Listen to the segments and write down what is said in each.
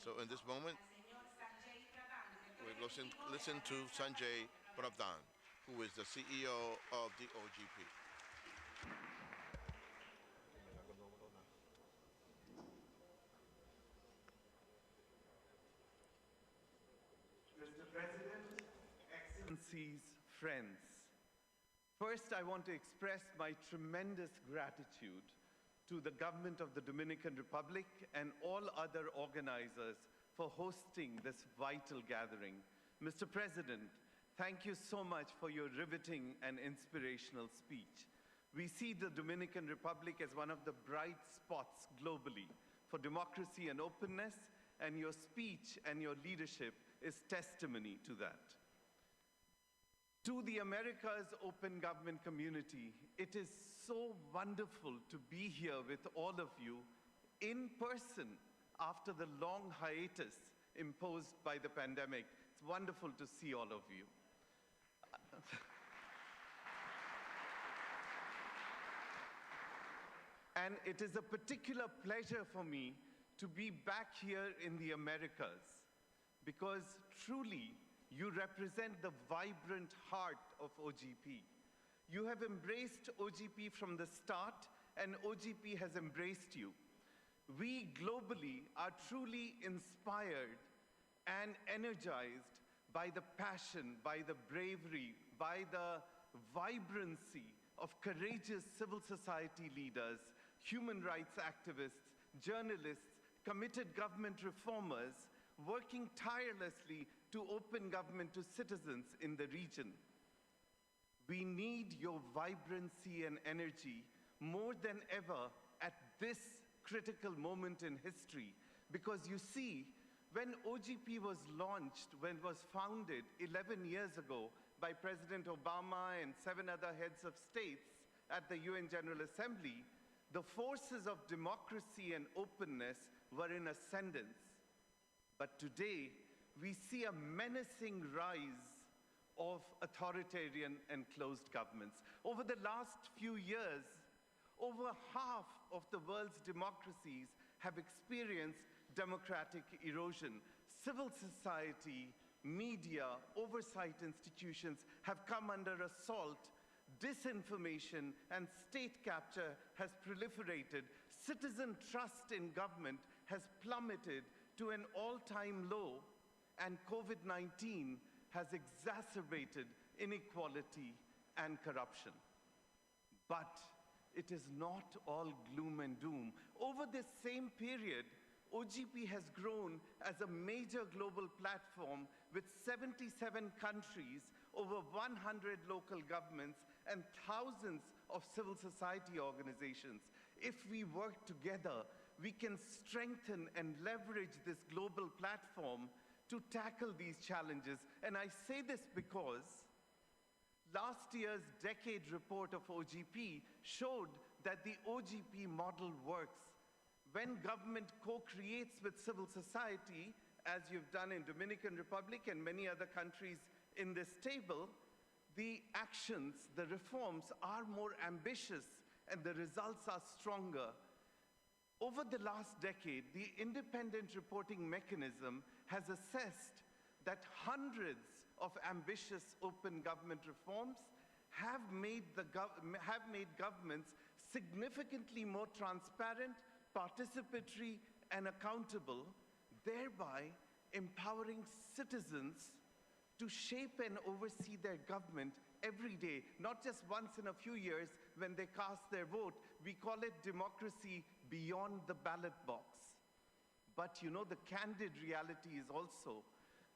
So in this moment, we'll listen to Sanjay Pradhan, who is the CEO of the OGP. Mr. President, Excellencies, friends. First, I want to express my tremendous gratitude to the government of the Dominican Republic and all other organizers for hosting this vital gathering. Mr. President, thank you so much for your riveting and inspirational speech. We see the Dominican Republic as one of the bright spots globally for democracy and openness, and your speech and your leadership is testimony to that. To the America's open government community, it is so wonderful to be here with all of you in person after the long hiatus imposed by the pandemic. It's wonderful to see all of you. And it is a particular pleasure for me to be back here in the Americas, because truly you represent the vibrant heart of OGP. You have embraced OGP from the start, and OGP has embraced you. We globally are truly inspired and energized by the passion, by the bravery, by the vibrancy of courageous civil society leaders, human rights activists, journalists, committed government reformers, working tirelessly to open government to citizens in the region. We need your vibrancy and energy more than ever at this critical moment in history, because you see, when OGP was launched, when it was founded 11 years ago by President Obama and 7 other heads of states at the UN General Assembly, the forces of democracy and openness were in ascendance. But today, we see a menacing rise of authoritarian and closed governments. Over the last few years, over half of the world's democracies have experienced democratic erosion. Civil society, media, oversight institutions have come under assault. Disinformation and state capture has proliferated. Citizen trust in government has plummeted to an all-time low, and COVID-19 has exacerbated inequality and corruption. But it is not all gloom and doom. Over this same period, OGP has grown as a major global platform with 77 countries, over 100 local governments, and thousands of civil society organizations. If we work together, we can strengthen and leverage this global platform to tackle these challenges. And I say this because last year's decade report of OGP showed that the OGP model works. When government co-creates with civil society, as you've done in Dominican Republic and many other countries in this table, the actions, the reforms are more ambitious and the results are stronger. Over the last decade, the independent reporting mechanism has assessed that hundreds of ambitious open government reforms have made governments significantly more transparent, participatory, and accountable, thereby empowering citizens to shape and oversee their government every day, not just once in a few years when they cast their vote. We call it democracy beyond the ballot box. But you know, the candid reality is also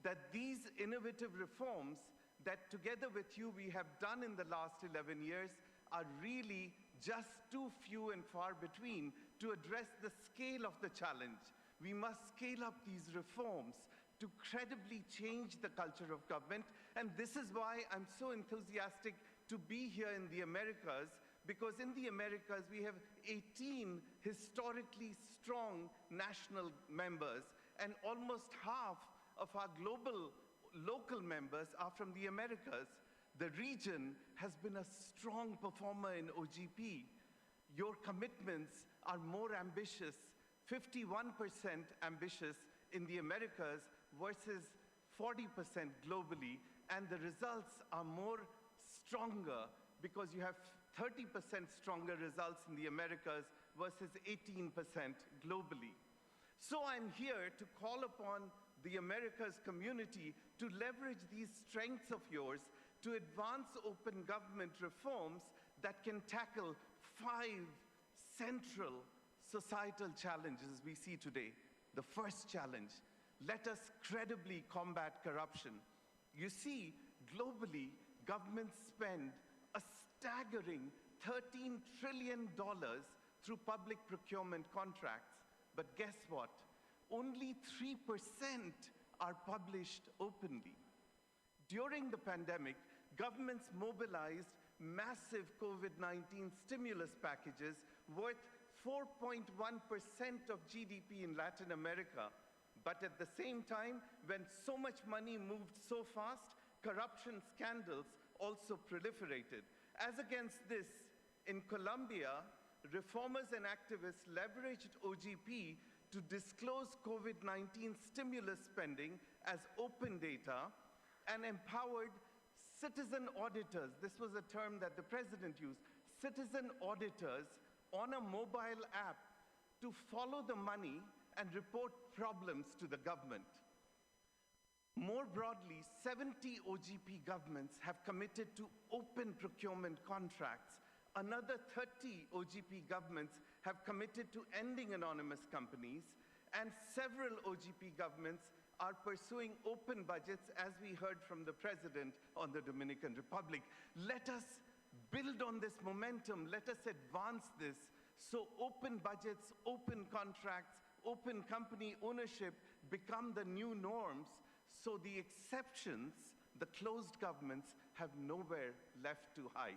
that these innovative reforms that together with you we have done in the last 11 years are really just too few and far between to address the scale of the challenge. We must scale up these reforms to credibly change the culture of government. And this is why I'm so enthusiastic to be here in the Americas, because in the Americas we have 18 historically strong national members, and almost half of our local members are from the Americas. The region has been a strong performer in OGP. Your commitments are more ambitious, 51% ambitious in the Americas versus 40% globally, and the results are more stronger because you have 30% stronger results in the Americas versus 18% globally. So I'm here to call upon the Americas community to leverage these strengths of yours to advance open government reforms that can tackle 5 central societal challenges we see today. The first challenge, let us credibly combat corruption. You see, globally, governments spend a staggering $13 trillion through public procurement contracts. But guess what? Only 3% are published openly. During the pandemic, governments mobilized massive COVID-19 stimulus packages worth 4.1% of GDP in Latin America. But at the same time, when so much money moved so fast, corruption scandals also proliferated. As against this, in Colombia, reformers and activists leveraged OGP to disclose COVID-19 stimulus spending as open data and empowered citizen auditors. This was a term that the president used. Citizen auditors on a mobile app to follow the money and report problems to the government. More broadly, 70 OGP governments have committed to open procurement contracts. Another 30 OGP governments have committed to ending anonymous companies, and several OGP governments are pursuing open budgets, as we heard from the president on the Dominican Republic. Let us build on this momentum. Let us advance this so open budgets, open contracts, open company ownership become the new norms, so the exceptions, the closed governments, have nowhere left to hide.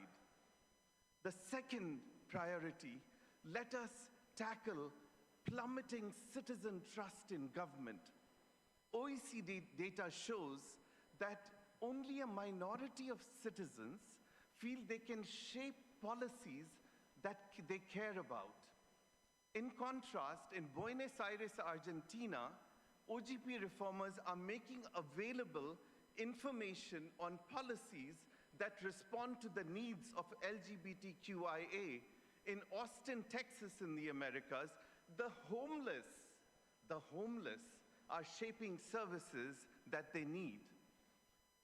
The second priority, let us tackle plummeting citizen trust in government. OECD data shows that only a minority of citizens feel they can shape policies that they care about. In contrast, in Buenos Aires, Argentina, OGP reformers are making available information on policies that respond to the needs of LGBTQIA. In Austin, Texas, in the Americas, the homeless are shaping services that they need.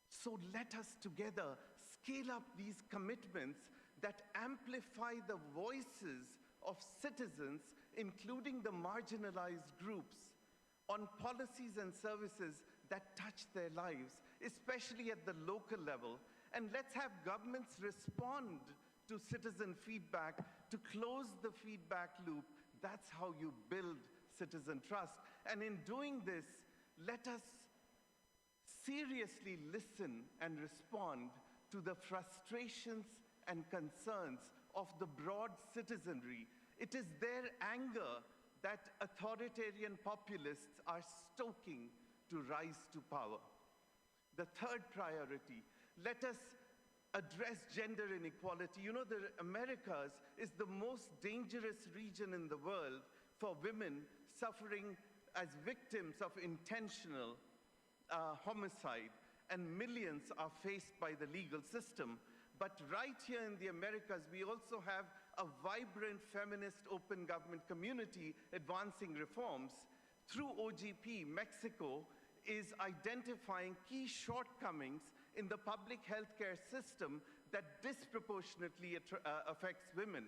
So let us together scale up these commitments that amplify the voices of citizens, including the marginalized groups, on policies and services that touch their lives, especially at the local level. And let's have governments respond to citizen feedback to close the feedback loop. That's how you build citizen trust. And in doing this, let us seriously listen and respond to the frustrations and concerns of the broad citizenry. It is their anger that authoritarian populists are stoking to rise to power. The third priority, let us address gender inequality. You know, the Americas is the most dangerous region in the world for women suffering as victims of intentional homicide, and millions are faced by the legal system. But right here in the Americas, we also have a vibrant feminist open government community advancing reforms. Through OGP, Mexico is identifying key shortcomings in the public healthcare system that disproportionately affects women.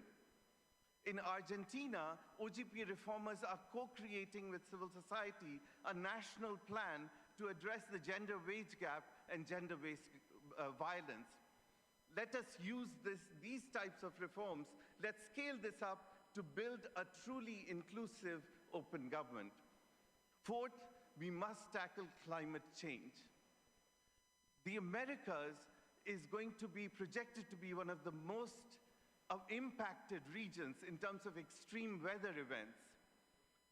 In Argentina, OGP reformers are co-creating with civil society a national plan to address the gender wage gap and gender-based violence. Let us use these types of reforms. Let's scale this up to build a truly inclusive open government. Fourth, we must tackle climate change. The Americas is going to be projected to be one of the most impacted regions in terms of extreme weather events.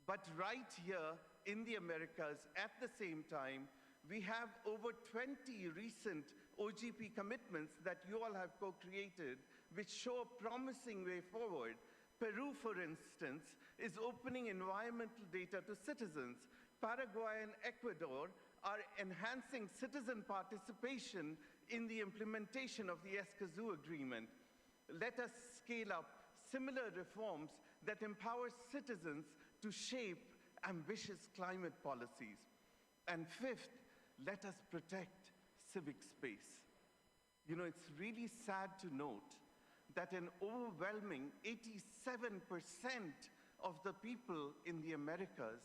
But right here in the Americas, at the same time, we have over 20 recent OGP commitments that you all have co-created, which show a promising way forward. Peru, for instance, is opening environmental data to citizens. Paraguay and Ecuador are enhancing citizen participation in the implementation of the Escazú Agreement. Let us scale up similar reforms that empower citizens to shape ambitious climate policies. And fifth, let us protect civic space. You know, it's really sad to note that an overwhelming 87% of the people in the Americas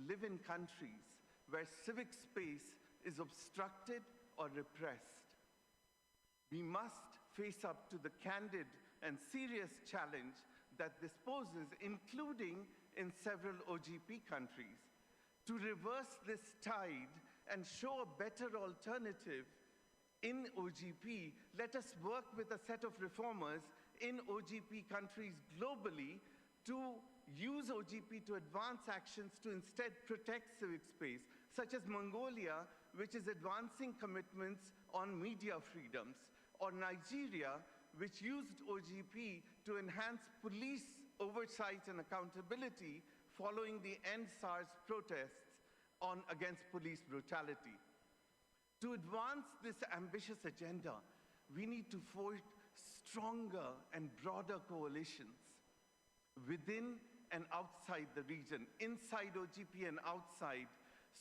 live in countries where civic space is obstructed or repressed. We must face up to the candid and serious challenge that this poses, including in several OGP countries. To reverse this tide and show a better alternative in OGP, let us work with a set of reformers in OGP countries globally to use OGP to advance actions to instead protect civic space, such as Mongolia, which is advancing commitments on media freedoms, or Nigeria, which used OGP to enhance police oversight and accountability following the End SARS protests against police brutality. To advance this ambitious agenda, we need to forge stronger and broader coalitions within and outside the region, inside OGP and outside,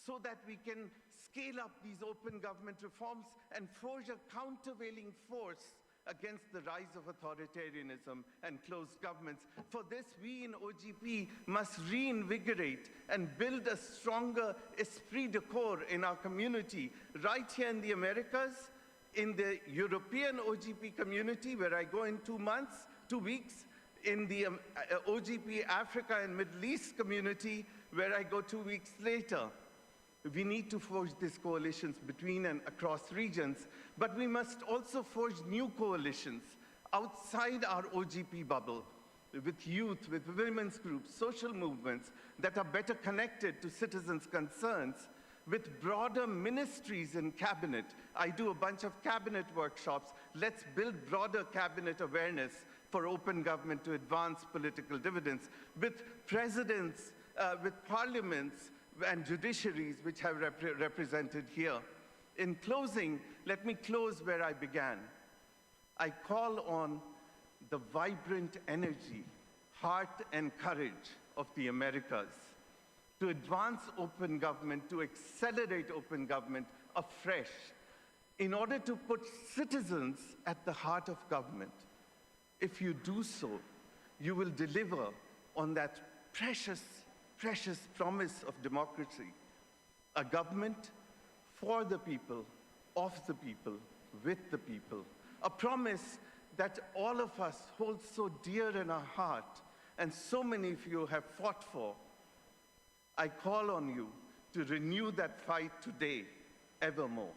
so that we can scale up these open government reforms and forge a countervailing force against the rise of authoritarianism and closed governments. For this, we in OGP must reinvigorate and build a stronger esprit de corps in our community, right here in the Americas, in the European OGP community, where I go in 2 weeks, in the OGP Africa and Middle East community, where I go 2 weeks later. We need to forge these coalitions between and across regions, but we must also forge new coalitions outside our OGP bubble, with youth, with women's groups, social movements that are better connected to citizens' concerns, with broader ministries in cabinet. I do a bunch of cabinet workshops. Let's build broader cabinet awareness for open government to advance political dividends, with presidents, with parliaments, and judiciaries which have represented here. In closing, let me close where I began. I call on the vibrant energy, heart, and courage of the Americas to advance open government, to accelerate open government afresh, in order to put citizens at the heart of government. If you do so, you will deliver on that precious promise of democracy, a government for the people, of the people, with the people, a promise that all of us hold so dear in our heart, and so many of you have fought for. I call on you to renew that fight today, evermore.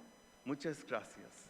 Muchas gracias.